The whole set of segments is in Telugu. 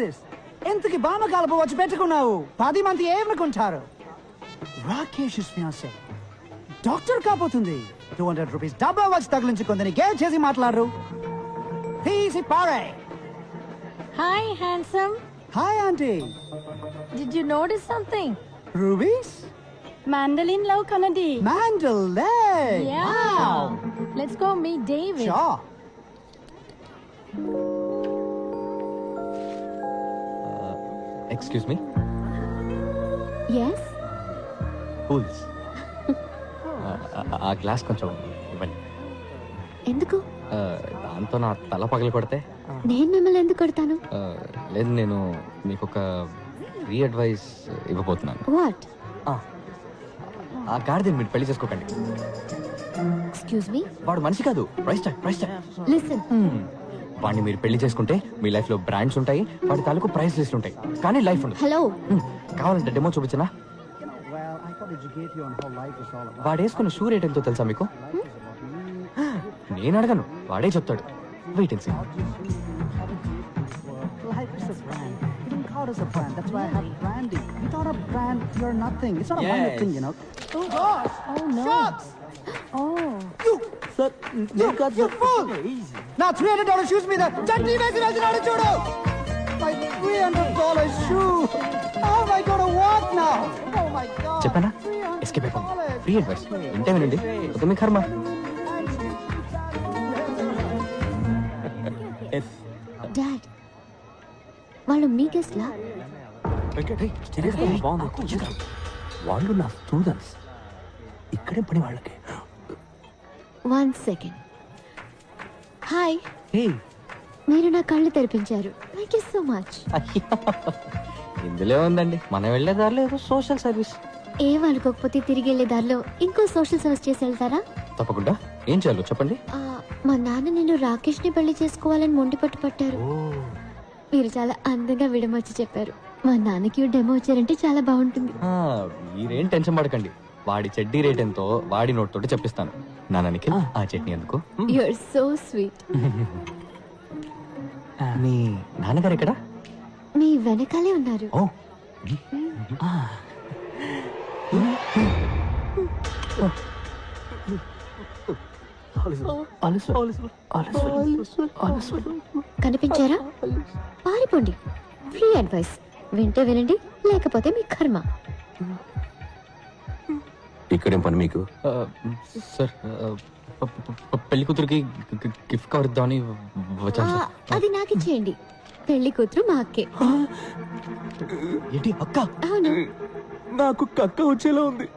దిస్? ఎంతకి బామ కలుపు వచ్చి పెట్టుకున్నావు? 10 మంది ఏమనుకుంటారు? రాకేష్ ఫియాన్సీ డాక్టర్ కాబోతుంది. 200 రూపీస్ డబ్బా వచ్చి తగిలించుకుందని గేల్ చేసి మాట్లాడరు. తీసి పారే. Hi, handsome. Hi aunty. Did you notice something? Rubies Mandolin love Kanadi. Mandalay. Yeah. Wow. Let's go meet David. Sure. Excuse me. Yes. Fools. ఆ గ్లాస్ కొంచెం ఇవ్వండి. ఎందుకు? దాంతో నా తల పగలు కొడితే. నేను మిమ్మల్ని ఎందుకు కొడతాను? లేదు, నేను మీకు ఒక ఫ్రీ అడ్వైస్ ఇవ్వబోతున్నాను. వాట్? ఆ గాడిదని మీరు పెళ్లి చేసుకోకండి. Excuse me. వాడు మనిషి కాదు, ప్రైస్ ట్యాగ్. లిసన్. వాడిని మీరు పెళ్లి చేసుకుంటే మీ లైఫ్ లో బ్రాండ్స్ ఉంటాయి, వాడి తాలూకు ప్రైస్ లిస్ట్ ఉంటాయి, కానీ లైఫ్ ఉండదు. హలో. కావాలంటే డెమో చూపించనా? వాడు వేసుకున్న షూ రేట్ ఎంతో తెలుసా మీకు? నేను అడగను, వాడే చెప్తాడు. Wait and see. Life is a brand. You don't call us a brand. That's why I have branding. Without a brand, you're nothing. It's not a minor thing, you know. Oh gosh! Oh no. Shots! Oh. You! Sir, you fool! Now $300 shoes me the chutney message as an chudu! My $300 shoe! How am I going to walk now? Oh my god! చెప్పనా? ఎస్కేప్ అయిపోయింది. ఫ్రీ అడ్వైస్ వింటే వినండి, ఒక మీ కర్మ. డాడ్, వాళ్ళు మీ గెస్ట్లా? వాళ్ళు నా స్టూడెంట్స్. ఇక్కడే పని వాళ్ళకి. 1 second. హాయ్. హే, మీరు నా కళ్ళు తెరిపించారు. Thank you so much. ఇందులో ఉందండి, మనం వెళ్ళే దారిలో ఏదో సోషల్ సర్వీస్. ఏం అనుకోకపోతే తిరిగి వెళ్ళే దారిలో ఇంకో సోషల్ సర్వీస్ చేసి వెళ్తారా? తప్పకుండా. ఏం చేయాలో చెప్పండి. మా నాన్న నేను రాకేష్ ని పెళ్లి చేసుకోవాలని మొండి పట్టు. మీరు చాలా అందంగా విడమర్చి చెప్పారు. మా నాన్నకి డెమో వచ్చారంటే చాలా బాగుంటుంది. మీరేం టెన్షన్ పడకండి, వాడి చెడ్డీ రేట్ ఎంతో వాడి నోట్ తోటి చెప్పిస్తాను. నాన్నకి ఆ చట్నీ ఎందుకు? You are so sweet. మీ నాన్నగారు ఎక్కడ? మీ వెనకాలే ఉన్నారు. ఓ, కనిపించారా? పారిపోండి. ఫ్రీ అడ్వైస్ వింటే వినండి, లేకపోతే మీ కర్మ. ఇక్కడేం పని మీకు? సార్, పెళ్లి కూతురికి గిఫ్ట్ కవర్ ఇద్దామని వచ్చాను సార్. అది నాకు ఇచ్చేయండి. పెళ్లి కూతురు మా అక్కే. ఏంటి అక్క? అవును. నాకు కక్క వచ్చేలా ఉంది.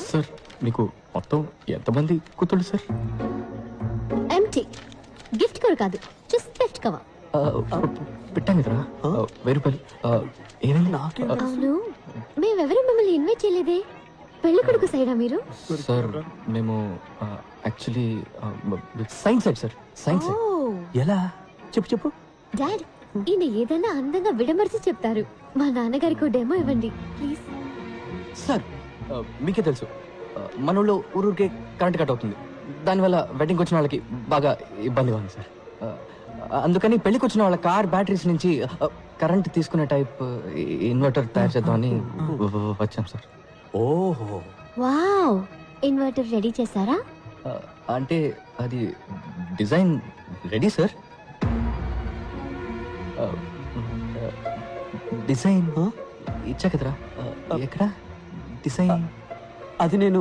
సార్, మీకు మొత్తం ఎంతమంది కూతుళ్ళు సార్? ఎంటీ. గిఫ్ట్ కవర్ కాదు, జస్ట్ గిఫ్ట్ కవర్. పెట్టాను కదరా, 1000 రూపాయలు. ఏమైంది? అవును, మేమెవరూ మిమ్మల్ని ఇన్వైట్ చేయలేదే. పెళ్లి కొడుకు సైడా మీరు? సార్, మేము actually science side sir. Science side. ఎలా? చెప్పు. డాడ్, ఈయన ఏదైనా అందంగా విడమర్చి చెప్తారు. మా నాన్నగారికి డెమో ఇవ్వండి ప్లీజ్. సార్, మీకే తెలుసు మన ఊళ్ళో ఊరికే కరెంట్ కట్ అవుతుంది. దానివల్ల వెడ్డింగ్కి వచ్చిన వాళ్ళకి బాగా ఇబ్బందిగా ఉంది సార్. అందుకని పెళ్లికి వచ్చిన వాళ్ళ కార్ బ్యాటరీస్ నుంచి కరెంట్ తీసుకునే టైప్ ఇన్వర్టర్ తయారు చేద్దామని వచ్చాం సార్. ఓహో, వావ్. ఇన్వర్టర్ రెడీ చేశారా? అంటే అది డిజైన్ రెడీ సార్. డిజైన్ ఇచ్చా కదరా. ఎక్కడ డిజైన్? అది నేను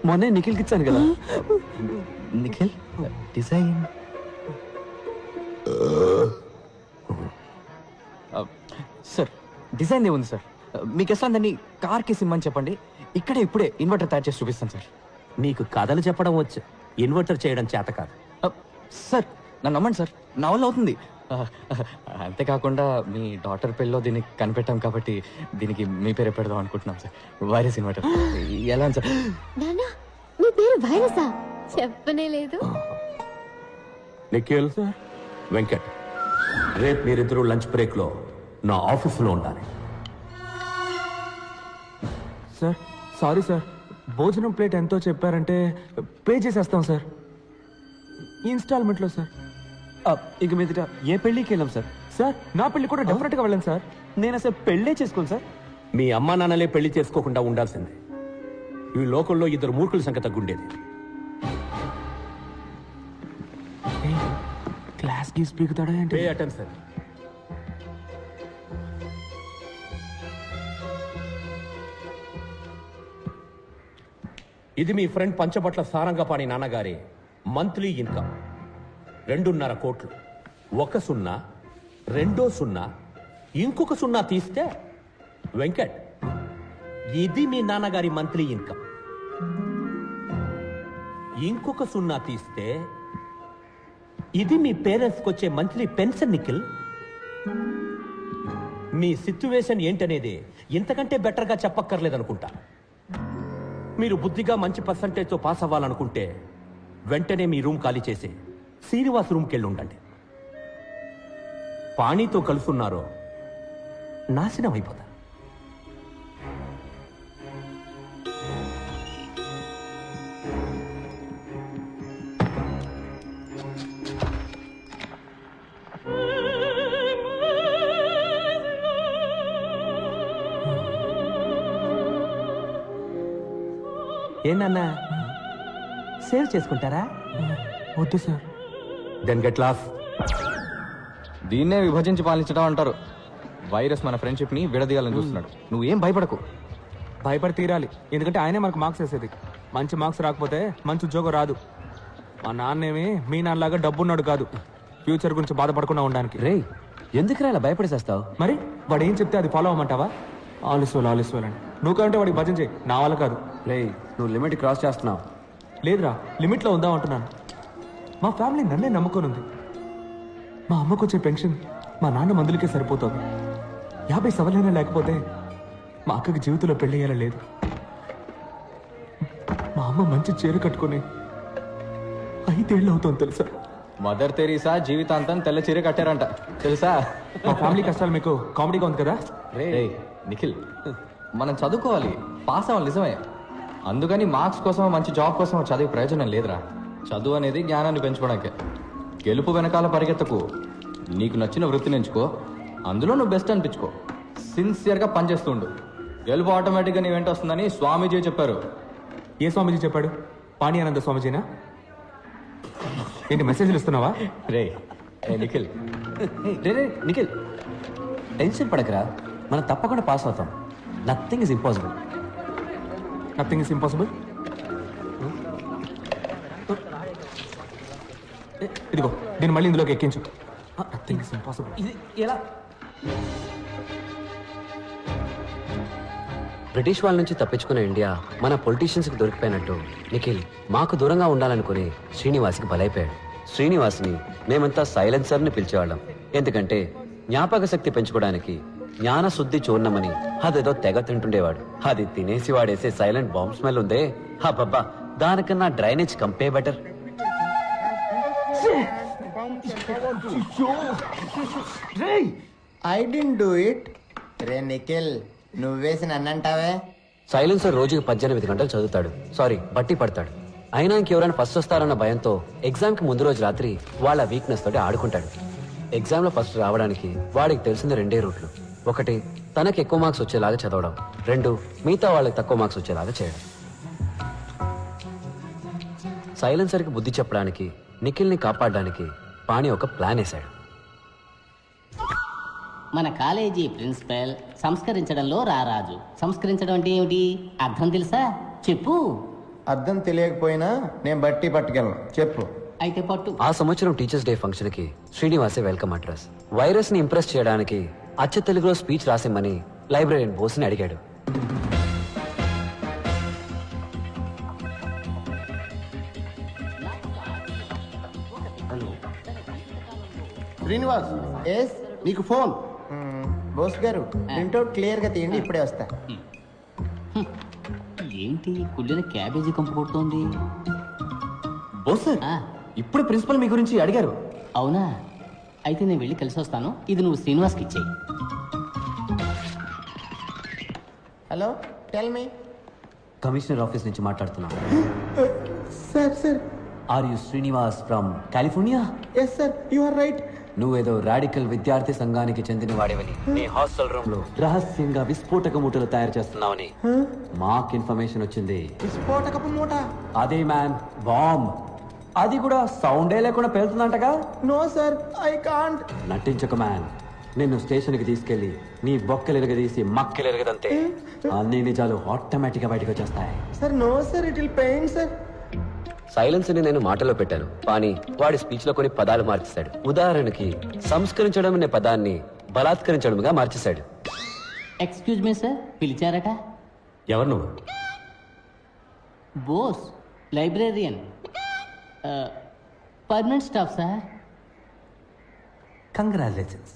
మొన్నే నిఖిల్కి ఇచ్చాను కదా. నిఖిల్ డిజైన్? సార్, డిజైన్ ఏముంది సార్? మీకు ఎట్లా దాన్ని కార్కి సిమ్మని చెప్పండి, ఇక్కడే ఇప్పుడే ఇన్వర్టర్ తయారు చేసి చూపిస్తాను సార్. నీకు కథలు చెప్పడం వచ్చు, ఇన్వర్టర్ చేయడం చేత కాదు. సార్, నన్ను నమ్మండి సార్, నా వల్ల అవుతుంది. అంతేకాకుండా మీ డాటర్ పెళ్ళిలో దీన్ని కనిపెట్టాం కాబట్టి దీనికి మీ పేరే పెడదాం అనుకుంటున్నాం సార్. Virus inverter. ఎలా సార్? నానా, మీ పేరు వైరసా? చెప్పనే లేదు. నిఖిల్, వెంకట్, రేపు మీరిద్దరూ లంచ్ బ్రేక్ లో నా ఆఫీసులో ఉండాలి. సార్, సారీ సార్, భోజనం ప్లేట్ ఎంతో చెప్పారంటే పే చేసేస్తాం సార్. ఇన్స్టాల్మెంట్లో సార్. ఇక మీదట ఏ పెళ్ళికి వెళ్ళాం సార్. సార్ నా పెళ్లి కూడా డెఫినెట్ గా వెళ్ళాను సార్. నేను అసలు పెళ్ళే చేసుకోను సార్. మీ అమ్మా నాన్నలే పెళ్లి చేసుకోకుండా ఉండాల్సిందే. ఈ లోకంలో ఇద్దరు మూర్ఖుల సంఖ్య తగ్గుండేది. క్లాస్ గీస్ పీకుతాడా పే ఏంటి? అటెన్షన్. ఇది మీ ఫ్రెండ్ పంచబట్ల సారంగపాణి నాన్నగారి మంత్లీ ఇన్కమ్ 2.5 కోట్లు. 1 సున్నా, 2 సున్నా, ఇంకొక సున్నా తీస్తే వెంకట్, ఇది మీ నాన్నగారి మంత్లీ ఇన్కమ్. ఇంకొక సున్నా తీస్తే ఇది మీ పేరెంట్స్కి వచ్చే మంత్లీ పెన్షన్. నిఖిల్, మీ సిచ్యువేషన్ ఏంటనేది ఇంతకంటే బెటర్గా చెప్పక్కర్లేదనుకుంటా. మీరు బుద్ధిగా మంచి పర్సంటేజ్తో పాస్ అవ్వాలనుకుంటే వెంటనే మీ రూమ్ ఖాళీ చేసి శ్రీనివాస్ రూమ్కి వెళ్ళి ఉండండి. పాణితో కలుసున్నారో నాశనం అయిపోతారు. ఏంటన్నా సేవ్ చేసుకుంటారా? వద్దు సార్. Then get lost. దీన్నే విభజించి పాలించడం అంటారు. వైరస్ మన ఫ్రెండ్షిప్ ని విడదీయాలని చూస్తున్నాడు. నువ్వేం భయపడకు. భయపడి తీరాలి, ఎందుకంటే ఆయనే మనకు మార్క్స్ వేసేది. మంచి మార్క్స్ రాకపోతే మంచి ఉద్యోగం రాదు. మా నాన్నేమి మీ నాన్నలాగా డబ్బున్నాడు కాదు, ఫ్యూచర్ గురించి బాధపడకుండా ఉండడానికి. రే, ఎందుకురా ఇలా భయపడేసేస్తావు? మరి వాడు ఏం చెప్తే అది ఫాలో అవ్వమంటావా? ఆలస్యం అని నువ్వు కంటే వాడికి భజన చేయి, నా వల్ల కాదు. రే, నువ్వు లిమిట్ క్రాస్ చేస్తున్నావు. లేదురా, లిమిట్లో ఉందాం అంటున్నాను. మా ఫ్యామిలీ నన్నే నమ్ముకొని ఉంది. మా అమ్మకు వచ్చే పెన్షన్ మా నాన్న మందులకే సరిపోతుంది. 50 సవలైనా లేకపోతే మా అక్కకి జీవితంలో పెళ్ళయ్యేలా లేదు. మా అమ్మ మంచి చీర కట్టుకుని 5 ఏళ్ళు అవుతుంది తెలుసా? మదర్ తెరీసా జీవితాంతం తెల్ల చీర కట్టారంట తెలుసా? మా ఫ్యామిలీ కష్టాలు మీకు కామెడీగా ఉంది కదా? రే నిఖిల్, మనం చదువుకోవాలి, పాస్ అవ్వాలి నిజమే. అందుకని మార్క్స్ కోసం మంచి జాబ్ కోసం చదివే ప్రయోజనం లేదురా. చదువు అనేది జ్ఞానాన్ని పెంచుకోవడానికే. గెలుపు వెనకాల పరిగెత్తకు. నీకు నచ్చిన వృత్తిని ఎంచుకో, అందులో నువ్వు బెస్ట్ అనిపించుకో. సిన్సియర్గా పనిచేస్తుండు. గెలుపు ఆటోమేటిక్గా నీ వెంట వస్తుందని స్వామీజీ చెప్పారు. ఏ స్వామీజీ చెప్పాడు? పాణి ఆనంద స్వామీజీనా? ఏంటి మెసేజ్లు ఇస్తున్నావా? రే నిఖిల్, రే నిఖిల్, టెన్షన్ పడకరా. మనం తప్పకుండా పాస్ అవుతాం. Nothing is impossible. Nothing is impossible. ఇదిగో దీన్ని మళ్ళీ ఇందులోకి ఎక్కించు. Nothing is impossible. ఇది ఎలా? బ్రిటిష్ వాళ్ళ నుంచి తప్పించుకున్న ఇండియా మన పొలిటీషియన్స్కి దొరికిపోయినట్టు నిఖిల్ మాకు దూరంగా ఉండాలనుకుని శ్రీనివాస్కి బలైపోయాడు. శ్రీనివాస్ని మేమంతా సైలెన్సర్ని పిలిచేవాళ్ళం. ఎందుకంటే జ్ఞాపక శక్తి పెంచుకోవడానికి జ్ఞాన శుద్ధి చూర్ణమని అదేదో తెగ తింటుండేవాడు. అది తినేసి వాడేసే సైలెంట్ బాంబ్ స్మెల్ ఉందే, హబ్బబ్బా, దానికన్నా డ్రైనేజ్ కంపే better. I don't do it. రే నిఖిల్, నువ్వేసి నన్నంటావే? సైలెన్సర్ రోజుకి 18 గంటలు చదువుతాడు, సారీ బట్టి పడతాడు. అయినా ఇంకెవరైనా ఫస్ట్ వస్తారన్న భయంతో ఎగ్జామ్కి ముందు రోజు రాత్రి వాళ్ళ వీక్నెస్ తోటి ఆడుకుంటాడు. ఎగ్జామ్లో ఫస్ట్ రావడానికి వాడికి తెలిసింది 2 రూట్లు. 1, తనకి ఎక్కువ మార్క్స్ వచ్చేలాగా చదవడం. 2, మిగతా వాళ్ళకి తక్కువ మార్క్స్ వచ్చేలాగా చేయడం. సైలెన్సర్కి బుద్ధి చెప్పడానికి, నిఖిల్ని కాపాడడానికి పాణి ఒక ప్లాన్ వేశాడు. మన కాలేజీ ప్రిన్సిపల్ సంస్కరించడంలో రారాజు. సంస్కరించడం అంటే ఏమిటి? అర్థం తెలుసా? చెప్పు. అర్థం తెలియకపోయినా నేను బట్టి పట్టుకెళ్ళను, చెప్పు. అయితే పట్టు. ఆ సంవత్సరం టీచర్స్ డే ఫంక్షన్ కి శ్రీనివాసే వెల్కమ్ అడ్రస్. వైరస్ ని ఇంప్రెస్ చేయడానికి అచ్చ తెలుగులో స్పీచ్ రాసిమ్మని లైబ్రరీయన్ బోస్ని అడిగాడు. శ్రీనివాస్, ఎస్, నీకు ఫోన్. బోస్ గారు, ప్రింట్అవుట్ క్లియర్ గా తీయండి, ఇప్పుడే వస్తా. ఏంటి కుళ్ళిన క్యాబేజీ కంపు కొడుతోంది? బోస్, ఇప్పుడు ప్రిన్సిపల్ మీ గురించి అడిగారు. అవునా? అయితే నేను వెళ్ళి కలిసి వస్తాను. ఇది నువ్వు శ్రీనివాస్కి ఇచ్చేయి. Hello, tell me. Commissioner office నుంచి మాట్లాడుతున్నా. Sir, are you Srinivas from California? Yes sir, you are right. నువ్వేదో రాడికల్ విద్యార్థి సంఘానికి చెందిన వాడివని నీ హాస్టల్ రూమ్ లో రహస్యంగా విస్ఫోటక మూటలు తయారు చేస్తున్నావని మాకు ఇన్ఫర్మేషన్ వచ్చింది. విస్ఫోటకపు మూట? అదే మ్యాన్, బాంబ్. అది కూడా సౌండే లేకుండా పేలుతుందంటగా? No sir, I can't. నటించక మ్యాన్. నిన్ను స్టేషన్కి తీసుకెళ్లి నీ బొక్కలెరగదీసి మక్కలెరగదంతే అన్ని నిజాలు ఆటోమేటిక్ గా బయటకు వచ్చేస్తాయి. Sir no sir, it will pain sir. Silence ని నేను మాటలో పెట్టాను, కానీ వాడి స్పీచ్ లో కొన్ని పదాలు మార్చేశాడు. ఉదాహరణకి సంస్కరించడం అనే పదాన్ని బలాత్కరించడంగా మార్చేశాడు. ఎక్స్క్యూజ్ మీ సార్, పిలిచారట? ఎవరు నువ్వు? Bose, librarian, permanent staff sir. Congratulations.